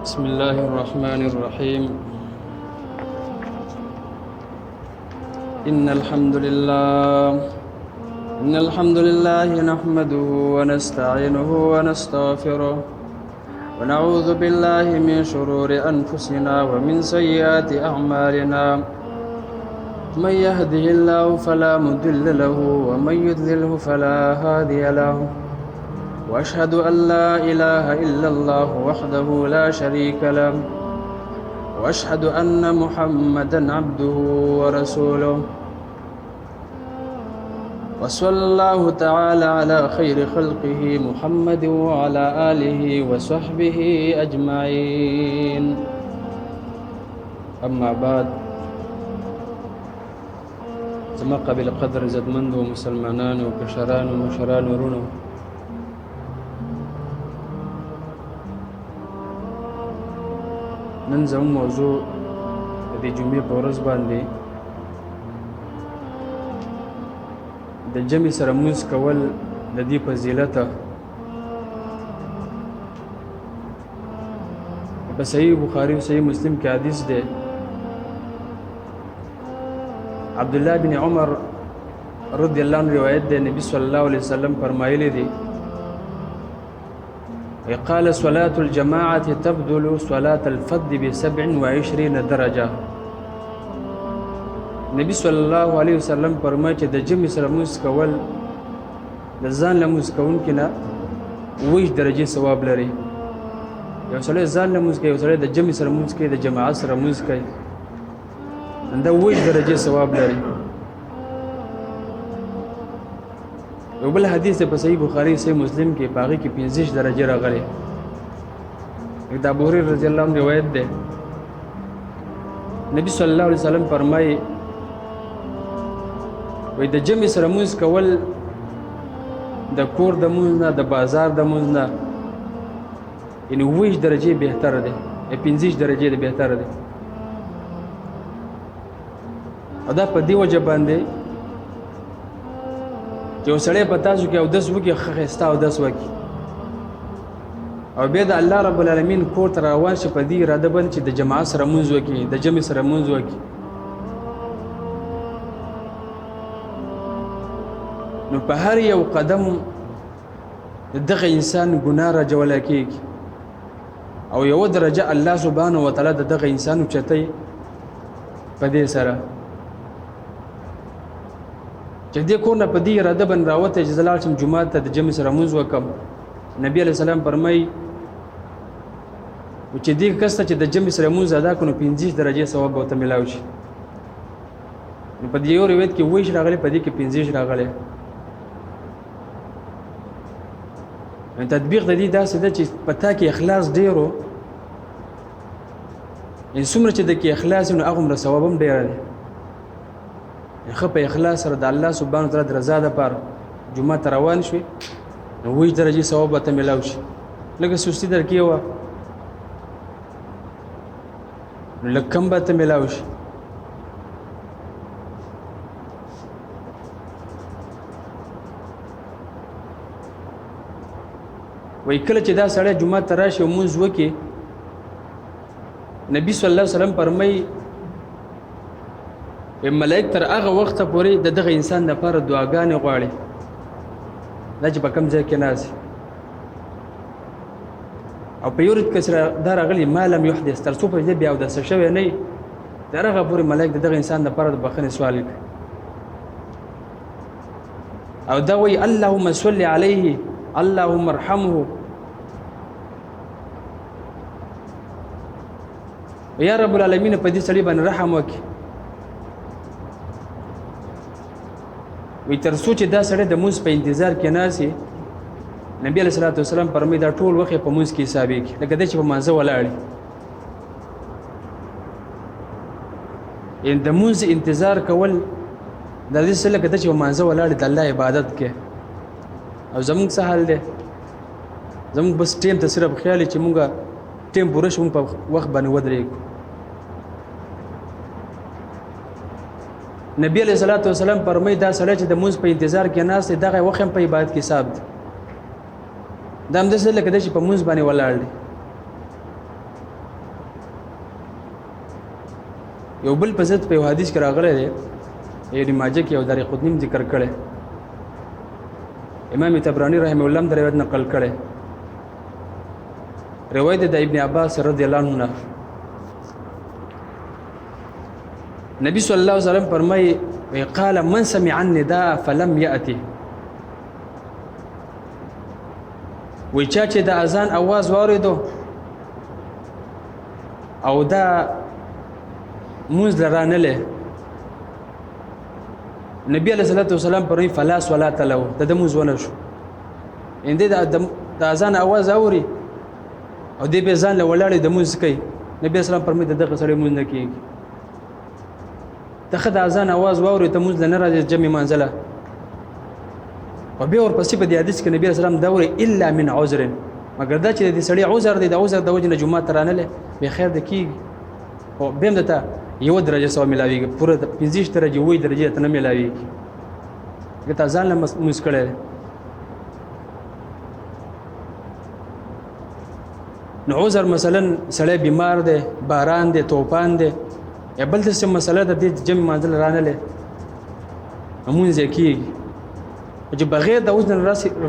بسم الله الرحمن الرحيم. إن الحمد لله نحمده ونستعينه ونستغفره ونعوذ بالله من شرور أنفسنا ومن سيئات أعمالنا. من يهده الله فلا مضل له ومن يضلله فلا هادي له. وأشهد أن لا إله إلا الله وحده لا شريك له وأشهد أن محمدا عبده ورسوله. وصلى الله تعالى على خير خلقه محمد وعلى آله وصحبه أجمعين. أما بعد، زما قبل قدر عزتمند و مسلمانانو کشرانو مشرانو ورونو، نن زموږ موضوع د جمعې په ورځ باندې د جمع سره مونځ کول د دې فضیلت په صحیح بخاری او صحیح مسلم کې حدیث دی. عبد الله بن عمر رضی الله عنه روایت دی، نبی صلی الله علیه وسلم فرمایلی دی قال صلاة الجماعة تبدل صلاة الفرد ب27 درجة. نبی صلی الله علیه وسلم فرمایي چې د جمع سره مونځ کول د ځان له مونځ کوونکي نه 20 درجې ثواب لري. یو سړی ځان له مونځ کوي، یو سړی د جمع سره مونځ کوي، د جماعت سره مونځ کوي، دا 20 درجې ثواب لري. یو بل حدیث په صحیح بخاری صحیح مسلم کې باغی کې 25 درجې راغلي. د ابو هريره رضی الله عنه روایت ده، نبی صلی الله علیه وسلم فرمایي وای د جمع سره مونځ کول د کور د مونځ نه، د بازار د مونځ نه، یعنی 20 درجې بهتر ده، 15 درجې ده بهتر ده. او دا په دی وجه باندې چې یو سړی په تاسو کې اودس وکړي، ښایسته اودس وکړي، او بیا د الله رب العالمین کور ته روان شي په دې اراده باندې چې د جماعت سره مونځ وکړي، د جمع سره مونځ وکړي، نو په هر یو قدم دغه انسان ګناه راجولی کېږي، او یوه درجه الله سبحانه وتعالی د دغه انسان اوچتوي په دې سره چې دې کور نه په دې اراده باندې راوتی چې زه لاړ شم جومات ته د جمع سره مونځ وکړم. نبي علیه السلام فرمایي چې دې کس ته چې د جمع سره مونځ ادا کړو 15 درجې ثواب به ورته میلاو شي. نو په دې یو روایت کې 20 راغلی، په دې کې 15 راغلی. تطبیق د دې داسې ده چې په تا کې اخلاص ډېر و، یعنې څومره چې د کې اخلاص وي نو هغومره ثواب هم ډېره دی. ښه په اخلاص سره د الله سبحانه وتعالی د رضا دپاره جومات ته روان شوې نو 20 درجې ثواب به ته میلاو شي. لږه سستي در کې وه نو لږ کم به ته میلاو شي. وایي کله چې دا سړی جومات ته راشي او مونځ وکړي، نبي صلی الله علیه وسلم فرمایي ملائک تر هغه وخته پورې د دغه انسان لپاره دعاګانې غواړي، دا چې په کوم ځای کې ناست او په یو رد کې سره دا راغلي ما لم یحدث، تر څو پورې بیا اودسه شوی نه وي، تر هغه پورې ملائک د دغه انسان لپاره د بخښنې سوال کوي. او دا وایي اللهم صل علیه اللهم ارحمه، یا رب العالمین په دې سړي باندې رحم وکړي. وی تر څو چې دا سړی د مونځ په انتظار کې ناست وي، نبي علیه الصلاة والسلام فرمایي دا ټول وخت په مونځ کې حسابېږي، لکه دی چې په مانځه ولاړ وي. یعنې د مونځ انتظار کول دا داسې څه لکه دی چې په مانځه ولاړ د الله عبادت کوي. او زمونږ څه حال دی؟ زمونږ بس ټیم ته صرف خیال چې مونږ ټیم پوره شو، مونږ په وخت باندې ودرېږو. نبی علیه الصلاة والسلام فرمایي دا سړی چې د مونځ په انتظار کې ناست دی، دغه وخت هم په عبادت کې حساب دی. دا هم داسې لکه دی چې په مونځ باندې ولاړ دی. یو بل په ضد په یو حدیث کې راغلی دی ابن ماجه کې او دارقطنی ذکر کړی امام طبرانی رحمه الله د روایت نقل کړی روایت د ابن عباس رضی الله عنه نبی صلی الله علیه وسلم فرمایي قال من سمع النداء فلم يأتي وی چا چې د اذان आवाज واوریدو او دا مونږ لرانه له نبی علیہ الصلوۃ والسلام فرمایي فلا صلاة له د مونږ ونه شو اندې د اذان आवाज اوري او دې به ځان له ولاړې د مونږ کوي نبی اسلام فرمایي دغه سړی مونږ نه کیږي دغه د اذان आवाज واوري ته مونږ نه راځي جمع منزله او بیا ورپسې په دې حدیث کې نبی اسلام دا وایي الا من عذر مګر دا چې دې سړی عذر دی د عذر د وجه نه جمعه ترانه له به خیر د کیږي او بهم دته یو درجه سو ملاویږي پوره 15 درجه وې درجه ته نه ملاویږي که ځان له مسکړې نو عذر مثلا سړی بیمار دی باران دی توپان دی یا بل څه مسله د دې جمع منزل رانه له امون زکی چې بغیر د عذر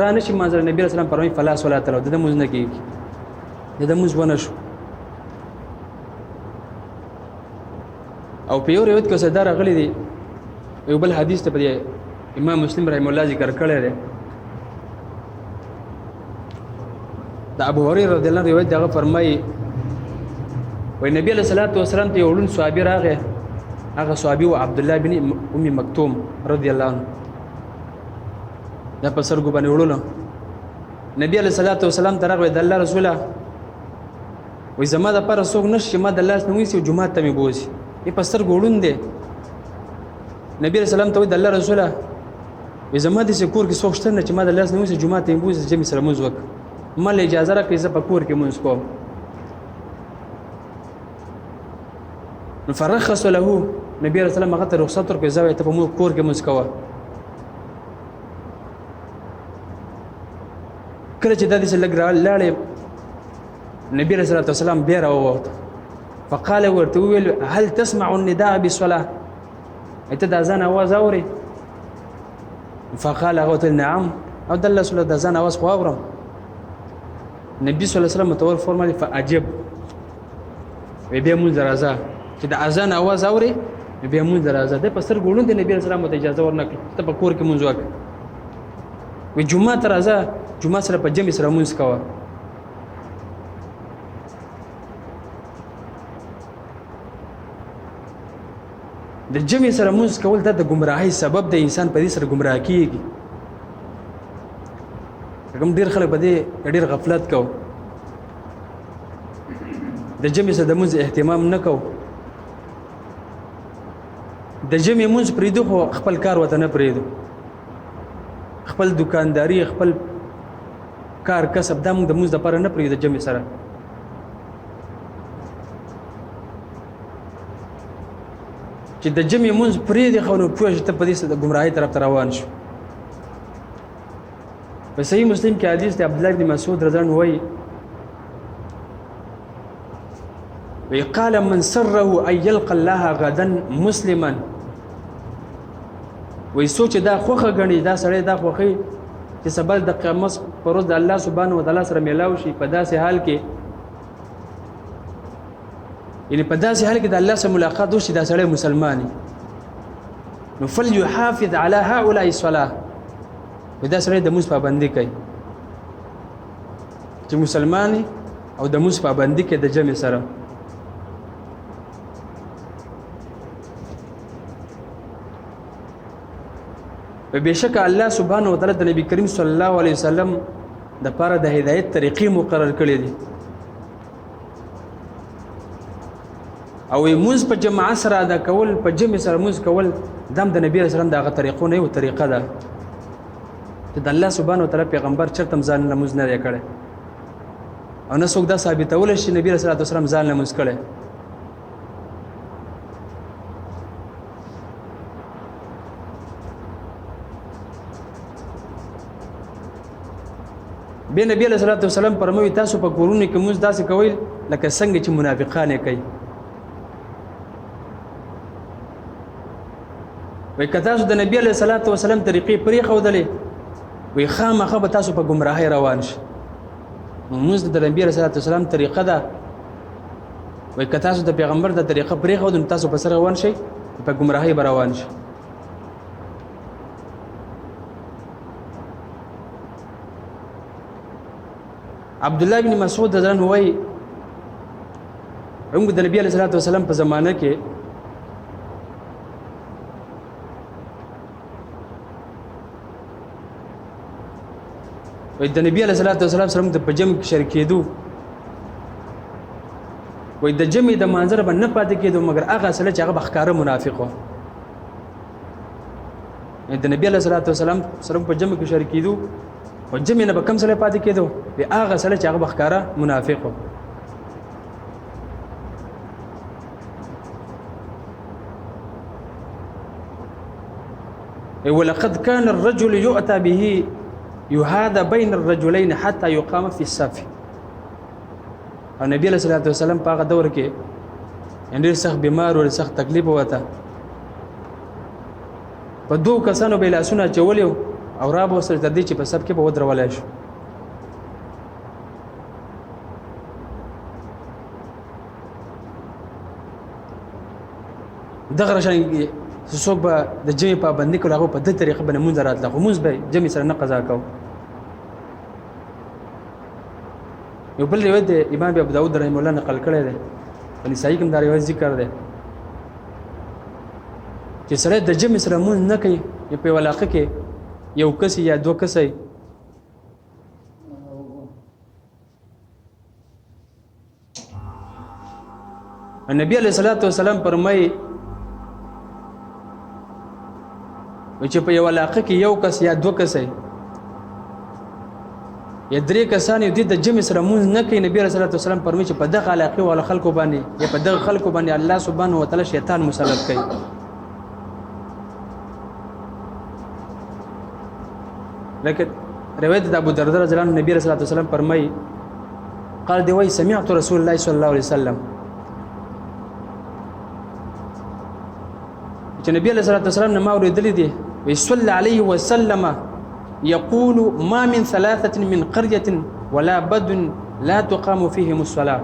رانه شي منزل نبی رسول الله فرمایي فلا صلاه له د مونږ نه کیږي د مونږ ونه شو او په یو روایت کې صدر غلي دي یو بل حدیث ته په امام مسلم رحم الله ذکر کړی دی د ابو هريره رضی الله عنه روایت دغه فرمایي وای نبی علیہ الصلوۃ والسلام ته یوړون صحابي راغی هغه صحابي و عبد الله بن ام مکتوم رضی الله عنه دا په سرګو باندې وړلو نبی علیہ الصلوۃ والسلام ته راغی د الله رسوله وای زما د پر څوک نشي ما د الله سنوي سي جمعه ته مې بوزي په سرګو وړون دي نبی علیہ السلام ته د الله رسوله وای زما د کور کې څوک شته نه چې ما د الله سنوي سي جمعه ته مې بوزي چې می سره موږ وک مل اجازه راکړي زه په کور کې مونږ کوم نو فرخص له نبی رسول الله هغه ته رخصت ورکړي زه ته په مونږ کور کې مونږ کوه کله چې د دې لګ لاړې نبی رسول الله والسلام بیا راووت فقال ورته ویل هل تسمع النداء بالصلاه ایت د اذان आवाज اوري فقال هو نعم او د الله صلی الله د اذان आवाज خو اورم نبی صلی الله علیه وسلم متور فرمایي فاجب وی به مون درازه چې د اذان आवाज اوري به مون درازه د پستر ګولون د نبی رسول الله ته اجازه ورنکړه ته په کور کې مونږ وک وی جمعه ترازه جمعه سره په جمع سره مونږ کاوه د جمع سره مونږ کول د گمراهۍ سبب د انسان په دې سره گمراه کیږي کوم ډیر خلک په دې ډیر غفلت کو د جمع سره د مونږ اهتمام نه کو د جمع مونږ پریدو خو خپل کار وته نه پریدو خپل دکانداری خپل کار کسب د مونږ د لپاره نه پریدو د جمع سره چې د جمع مونږ پریدي خو نو پوه شته په دې سره د گمراهۍ طرف ته روان شو په صحیح مسلم کې حدیث دی عبد الله بن مسعود رضی الله عنه وی قال من سره ان يلقى الله غدا مسلما وی سوچ دا خوخه غني دا سړی دا خوخي چې سبا د قیامت پر ورځ د الله سبحانه و تعالی سره میلاو شي په داسې حال کې یعنی په داسې حال کې د الله سره ملاقات وشي دا سړی مسلمانی نو فليحافظ على هؤلاء الصلاه دا سره د موږ پابندي کوي چې مسلمانې او د موږ پابندي کوي د جمع سره په بشک الله سبحانه و تعالی د نبی کریم صلی الله علیه وسلم د پاره د هدایت طریقې مقرر کړې دي او موږ په جماعت سره ادا کول په جمع سره موږ کول دم د نبی رسول الله دغه طریقو نه یو طریقه ده چې د الله سبحانه و تعالی پیغمبر چرته ځان نماز نه کړي او نه څوک دا ثابتول شي نبی رسول الله صلی ځان نماز کړي به نبی صلی الله علیه وسلم فرمایي تاسو په کورونو کې موږ داسې کوي لکه څنګه چې منافقان کوي وای که تاسو د نبی علیه الصلاۃ والسلام طریقې پرېښودلې وای خامخا به تاسو په ګمراهۍ روان شئ. لمونځ د نبی علیه الصلاۃ والسلام طریقه ده. وای که تاسو د پیغمبر د طریقه پرېښودل نو تاسو په سر روان شئ، په ګمراهۍ به روان شئ. عبد الله بن مسعود رضی الله عنه وایي موږ د نبی علیه الصلاۃ والسلام په زمانه کې وایي د نبی علیه الصلاۃ والسلام سره موږ په جمع کې شریکېدو. وایي د جمع د منظر به نه پاتې کېدو مګر هغه سره چې هغه به ښکاره منافق و. د نبی علیه الصلاۃ والسلام سره په جمع کې شریکېدو او جمع نه به کم سره پاتې کېدو وایي هغه سره چې هغه به ښکاره منافق و. ولقد كان الرجل يؤتى به يهادى بين الرجلين حتى يقام في الصف. او نبی علیہ الصلوۃ والسلام په هغه دور کې ډېر سخت بیمار او سخت تکلیف وته. په دوه کسانو به لاسونه چولې او را به سره تر دې چې په صف کې به ودرولای شو. دغه راشي څوک به د جمع پابندي کول هغه په دې طریقه باندې مونږ راتله خو مونږ به جمع سره نه قضا کوو. یو بل روایت د امام ابو داود رحمه الله نقل کړی دی په نسائی کې دا روایت ذکر دی چې سره د جمع سره مونږ نه کوي په علاقه کې یو کس یا دوه کس نبی علیہ الصلوۃ والسلام فرمایي چې په یو علاقه کې یو کس یا دوه کس یا درې کسان یو د جمع سره مونږ نه کوي. نبی رسول الله صلی الله فرمایي چې په دغه علاقه او خلکو باندې یا په دغه خلکو باندې الله سبحانه و تعالی شیطان مسلط کوي. لکه روایت د ابو درداء رضی الله عنه نبی رسول الله صلی الله علیه وسلم فرمایي قال دی وای سمعت رسول الله صلی الله علیه وسلم چې نبی علیه الصلاه والسلام نه ما اوریدلی دی وی صلی علیه وسلم يقول ما من ثلاثه من قريه ولا بد لا تقام فيهم الصلاه.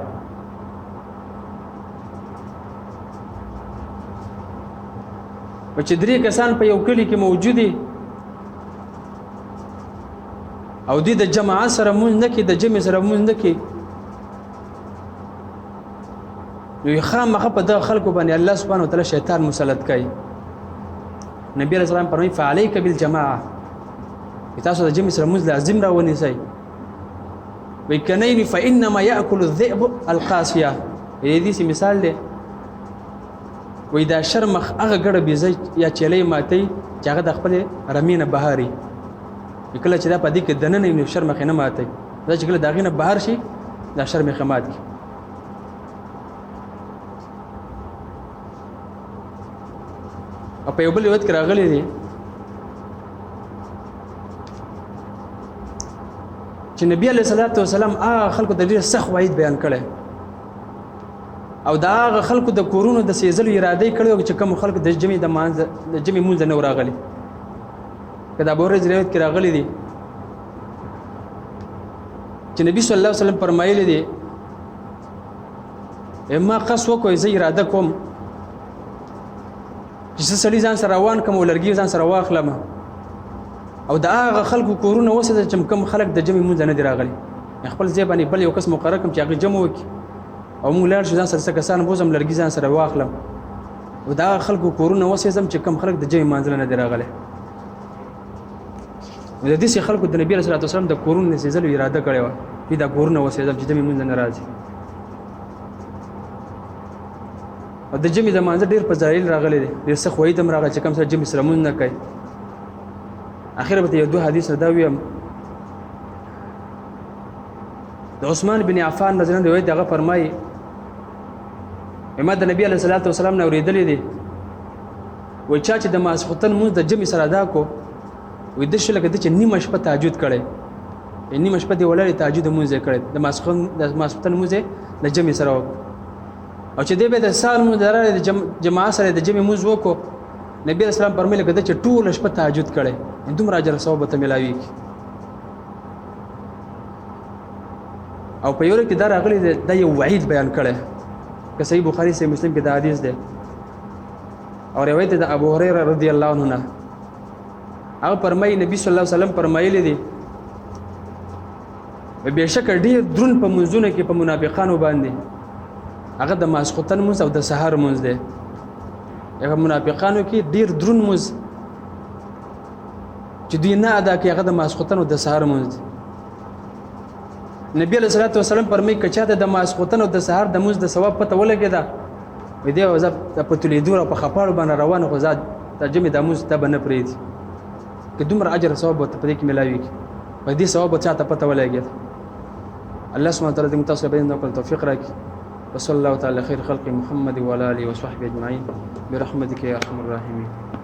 و چې درې کسان په یو کلی کې موجود دي او د جماعت سره مونږ نه کې د جمع سره مونږ نه کې نو خامخا په دغه خلکو باندې الله سبحانه وتعالى شیطان مسلط کوي. نبی علیہ السلام فرمایي فعليك بالجماعه تاسو د جمع سره مونږ لازم راونیسئ. وی کنه فانما ياكل الذئب القاسيه. دې سي مثال دی وی دا شرمخ هغه ګړه بيزي یا چلې ماتي چې هغه د خپل رمینه بهاري کله چې دا په دې کې دننه نو شرمخ نه ماتي دا چې کله داغینه بهر شي دا شرمخ مات کی. او په یو بل وخت کې راغلي دي چې نبی علیہ الصلوۃ والسلام خلکو د ډېر سخت وعید بیان کړي او دا خلکو د کورونو د سیزلو اراده کړي چې کوم خلک د جمع د جمع مونږ نه راغلي. کدا بورج روایت کې راغلي دي چې نبی صلی الله علیه وسلم فرمایلی دي اما قص وکوي زه اراده کوم چې سړي ځان سره روان کوم ولرګي ځان سره واخلم او دا هغه خلکو کورونه وسه چې کوم خلک د جمع مونږ نه راغلي خپل ځای باندې بل یو کس مقرر کوم چې هغه جمع وکړي او موږ لاړ شو ځان سره کسان بوزم لرګي ځان سره واخلم او دا خلکو کورونه وسه زم چې کوم خلک د جمع منځل نه راغلي. د دې خلکو د نبی رسول الله صلی الله علیه وسلم د کورونو سیزلو اراده کړې و چې دا کورونه وسه زم چې جمع مونږ نه راځي. او د جمع د منځ ډیر په ځایل راغلي دي ډیر څه خوې دم راغلي چې کوم سره جمع سره مونږ نه کوي. اخر به یو دوه حدیث دا ویم د عثمان بن عفان رضی الله عنه روایت هغه فرمایي امام د نبی علیه الصلاۃ والسلام نو ریدلې دي وای چې د ماسختن مونږ د جمع سره ادا کو وې د شل کده چې نیمه شپه تهجد کړي نیمه شپه دی ولې تهجد مونږ کړي د ماسختن مونږ د جمع سره او چې دې به د سال مونږ دراره د جماعت سره د جمع مونږ وکړو نبی اسلام فرمایله کده چې ټول شپه تهجد کړي دومره اجر ثواب ته ملاوي او په یوه کې دا راغلی د یو وعید بیان کړي که صحیح بخاری صحیح مسلم کې دا حدیث ده او روایت د ابو هريره رضی الله عنه نه هغه فرمایي نبی صلی الله علیه وسلم فرمایلی دي بهشکه ډیر درون په منځونه کې په منافقانو باندې هغه د ماسختن منځ او د سحر منځ ده هغه منافقانو کې ډیر درون منځ چې دوی نه ادا کوي هغه د ماسختن او د سحر منځ ده نبی علیہ الصلوۃ والسلام فرمایي کچا د ماسختن او د سحر د منځ د ثواب پته ولګیدا وې دی وځه په تلیدور او په خپاړو باندې روانه خو ځاد ترجمه د منځ ته بنه پریدي که دومره اجر ثواب ته پدې کې ملاوي په دې ثواب چاته پته ولګیدا الله سبحانه وتعالى دې متاسف بین نو توفیق راکړي وصلى الله تعالى خير خلق محمد وعلى اله وصحبه اجمعين برحمتك يا ارحم الراحمين